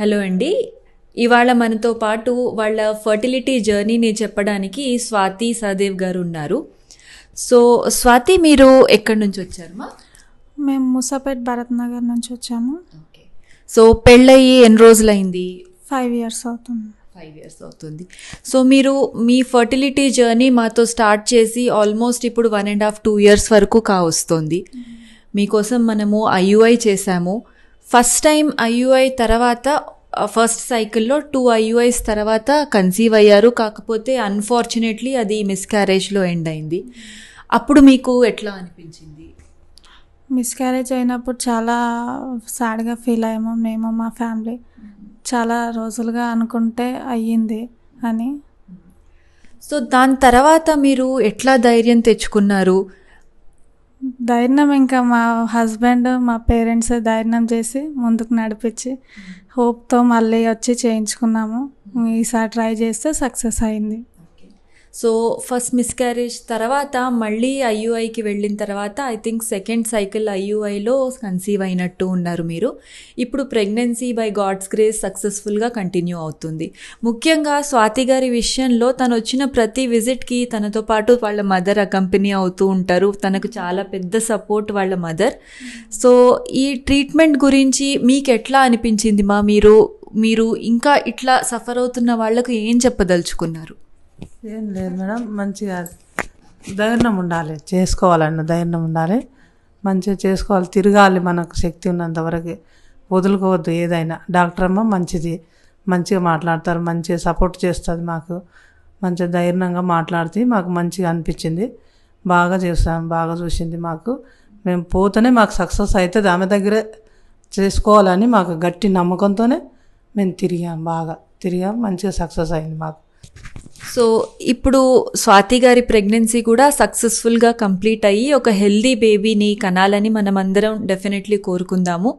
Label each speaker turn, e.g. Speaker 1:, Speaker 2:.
Speaker 1: Hello అండి. ఇవాళ మనతో పాటు వాళ్ళ ఫర్టిలిటీ జర్నీని చెప్పడానికి స్వాతి సహదేవ్ గారు ఉన్నారు. సో స్వాతి, మీరు ఎక్కడి నుంచి వచ్చారమ్మా?
Speaker 2: మేము మూసాపేట్ భరత్ నగర్ నుంచి వచ్చాము.
Speaker 1: ఓకే. సో పెళ్ళయి ఎన్ని రోజులైంది?
Speaker 2: 5 years అవుతుంది.
Speaker 1: 5 years అవుతుంది. సో మీరు మీ ఫర్టిలిటీ జర్నీ మాతో స్టార్ట్ చేసి ఆల్మోస్ట్ ఇప్పుడు 1.5-2 years వరకు కావస్తుంది. మీకోసం మనము IUI చేశాము. ఫస్ట్ టైం IUI తర్వాత ఫస్ట్ సైకిల్లో 2 IUIs తర్వాత కన్సీవ్ అయ్యారు. కాకపోతే అన్ఫార్చునేట్లీ అది మిస్క్యారేజ్లో ఎండ్ అయింది. అప్పుడు మీకు ఎట్లా అనిపించింది?
Speaker 2: మిస్క్యారేజ్ అయినప్పుడు చాలా సాడ్గా ఫీల్ అయ్యాము మేము, మా ఫ్యామిలీ. చాలా రోజులుగా అనుకుంటే అయ్యింది అని.
Speaker 1: సో దాని తర్వాత మీరు ఎట్లా ధైర్యం తెచ్చుకున్నారు?
Speaker 2: ధైర్యం ఇంకా మా హస్బెండ్, మా పేరెంట్స్ ధైర్యం చేసి ముందుకు నడిపించి హోప్తో మళ్ళీ వచ్చి చేయించుకున్నాము. ఈసారి ట్రై చేస్తే సక్సెస్ అయింది.
Speaker 1: సో ఫస్ట్ మిస్క్యారేజ్ తర్వాత మళ్ళీ IUIకి వెళ్ళిన తర్వాత ఐ థింక్ సెకండ్ సైకిల్ IUIలో కన్సీవ్ అయినట్టు ఉన్నారు మీరు. ఇప్పుడు ప్రెగ్నెన్సీ బై గాడ్స్ గ్రేస్ సక్సెస్ఫుల్గా కంటిన్యూ అవుతుంది. ముఖ్యంగా స్వాతి గారి విషయంలో తను వచ్చిన ప్రతి విజిట్కి తనతో పాటు వాళ్ళ మదర్ అకంపెనీ అవుతూ ఉంటారు. తనకు చాలా పెద్ద సపోర్ట్ వాళ్ళ మదర్. సో ఈ ట్రీట్మెంట్ గురించి మీకు ఎట్లా అనిపించింది మా? మీరు ఇంకా ఇట్లా సఫర్ అవుతున్న వాళ్ళకు ఏం చెప్పదలుచుకున్నారు?
Speaker 3: ఏం లేదు మేడం, మంచిగా ధైర్యం ఉండాలి, చేసుకోవాలన్న ధైర్యం ఉండాలి, మంచిగా చేసుకోవాలి, తిరగాలి. మనకు శక్తి ఉన్నంత వరకు వదులుకోవద్దు ఏదైనా. డాక్టర్ అమ్మ మంచిగా మాట్లాడతారు, మంచిగా సపోర్ట్ చేస్తుంది మాకు, మంచిగా ధైర్యంగా మాట్లాడితే మాకు మంచిగా అనిపించింది. బాగా చేస్తాం, బాగా చూసింది మాకు. మేము పోతేనే మాకు సక్సెస్ అవుతుంది, ఆమె దగ్గరే చేసుకోవాలని మాకు గట్టి నమ్మకంతోనే మేము తిరిగాం, మంచిగా సక్సెస్ అయింది మాకు.
Speaker 1: సో ఇప్పుడు స్వాతి గారి ప్రెగ్నెన్సీ కూడా సక్సెస్ఫుల్గా కంప్లీట్ అయ్యి ఒక హెల్దీ బేబీని కనాలని మనమందరం డెఫినెట్లీ కోరుకుందాము.